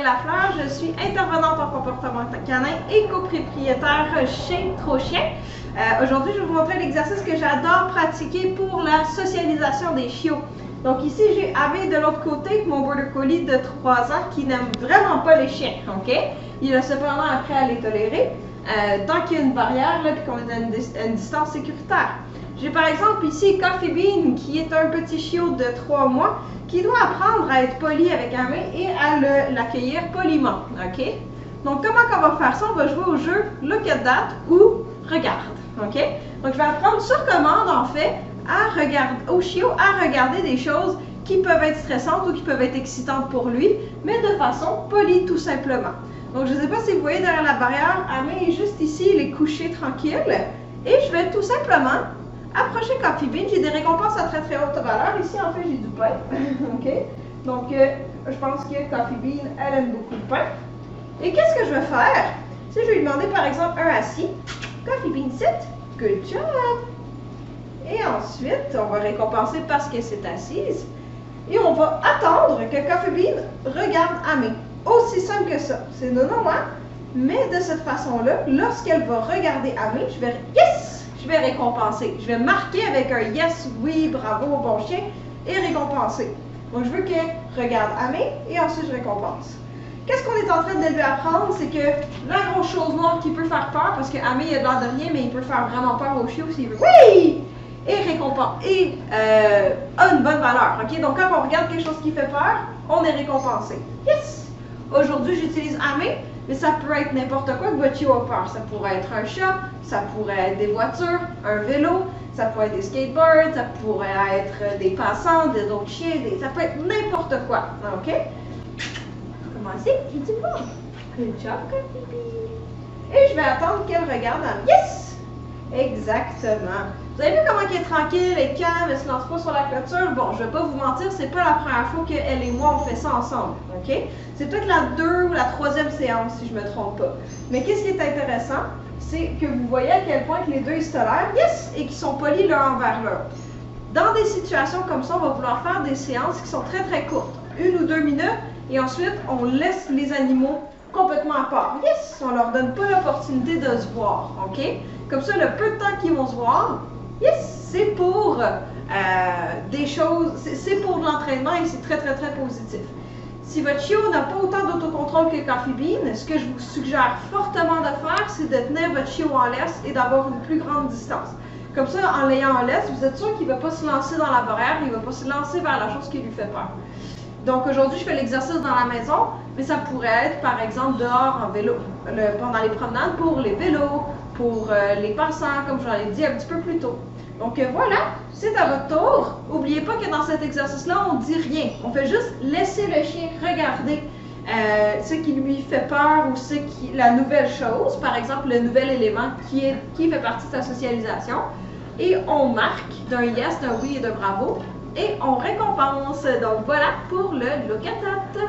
Lafleur, je suis intervenante en comportement canin et copropriétaire chez Trochien. Aujourd'hui, je vais vous montrer l'exercice que j'adore pratiquer pour la socialisation des chiots. Donc ici, j'ai Amé de l'autre côté, mon border collie de 3 ans qui n'aime vraiment pas les chiens, ok? Il a cependant appris à les tolérer tant qu'il y a une barrière et qu'on est à une distance sécuritaire. J'ai par exemple ici Coffee Bean qui est un petit chiot de 3 mois qui doit apprendre à être poli avec Amé et à l'accueillir poliment, ok? Donc comment on va faire ça? On va jouer au jeu Look at that ou Regarde, ok? Donc je vais apprendre sur commande en fait au chiot à regarder des choses qui peuvent être stressantes ou qui peuvent être excitantes pour lui, mais de façon polie tout simplement. Donc je ne sais pas si vous voyez derrière la barrière, Amé est juste ici, il est couché tranquille et je vais tout simplement approcher Coffee Bean. J'ai des récompenses à très très haute valeur. Ici en fait j'ai du pain, ok? Donc je pense que Coffee Bean, elle aime beaucoup le pain. Et qu'est-ce que je vais faire? Si je vais lui demander par exemple un assis, Coffee Bean sit, good job! Et ensuite, on va récompenser parce qu'elle s'est assise. Et on va attendre que Coffee Bean regarde Amé. Aussi simple que ça. C'est non, hein? Mais de cette façon-là, lorsqu'elle va regarder Amé, je vais yes! Je vais récompenser. Je vais marquer avec un yes, oui, bravo, bon chien, et récompenser. Donc je veux qu'elle regarde Amé et ensuite je récompense. Qu'est-ce qu'on est en train de lui apprendre? C'est que la grosse chose noire qui peut faire peur, parce que Amé il a l'air de rien, mais il peut faire vraiment peur au chiot s'il veut. Oui! Et récompense. Et a une bonne valeur. Ok? Donc quand on regarde quelque chose qui fait peur, on est récompensé. Yes! Aujourd'hui, j'utilise Amé, mais ça peut être n'importe quoi que votre chiot a peur. Ça pourrait être un chat, ça pourrait être des voitures, un vélo, ça pourrait être des skateboards, ça pourrait être des passants, des autres chiens, ça peut être n'importe quoi. Ok? Commencez, et du bon. Good job, Coffee Bean. Et je vais attendre qu'elle regarde Amé. Yes! Exactement. Vous avez vu comment elle est tranquille, elle est calme, elle ne se lance pas sur la clôture? Bon, je ne vais pas vous mentir, c'est pas la première fois qu'elle et moi on fait ça ensemble, ok? C'est peut-être la 2 ou la 3e séance si je ne me trompe pas. Mais qu'est-ce qui est intéressant, c'est que vous voyez à quel point que les deux ils se tolèrent, yes, et qu'ils sont polis l'un envers l'autre. Dans des situations comme ça, on va vouloir faire des séances qui sont très très courtes, 1 ou 2 minutes, et ensuite on laisse les animaux complètement à part. Yes, on leur donne pas l'opportunité de se voir, ok? Comme ça, le peu de temps qu'ils vont se voir, yes, c'est pour des choses, c'est pour de l'entraînement et c'est très, très, très positif. Si votre chiot n'a pas autant d'autocontrôle que Coffee Bean, ce que je vous suggère fortement de faire, c'est de tenir votre chiot en laisse et d'avoir une plus grande distance. Comme ça, en l'ayant en laisse, vous êtes sûr qu'il ne va pas se lancer dans la barrière, il ne va pas se lancer vers la chose qui lui fait peur. Donc aujourd'hui, je fais l'exercice dans la maison, mais ça pourrait être par exemple dehors en vélo, pendant les promenades pour les vélos, pour les passants, comme je l'ai dit un petit peu plus tôt. Donc voilà, c'est à votre tour. N'oubliez pas que dans cet exercice-là, on ne dit rien. On fait juste laisser le chien regarder ce qui lui fait peur ou la nouvelle chose, par exemple le nouvel élément qui fait partie de sa socialisation. Et on marque d'un yes, d'un oui et d'un bravo. Et on récompense. Donc voilà pour le Look at that.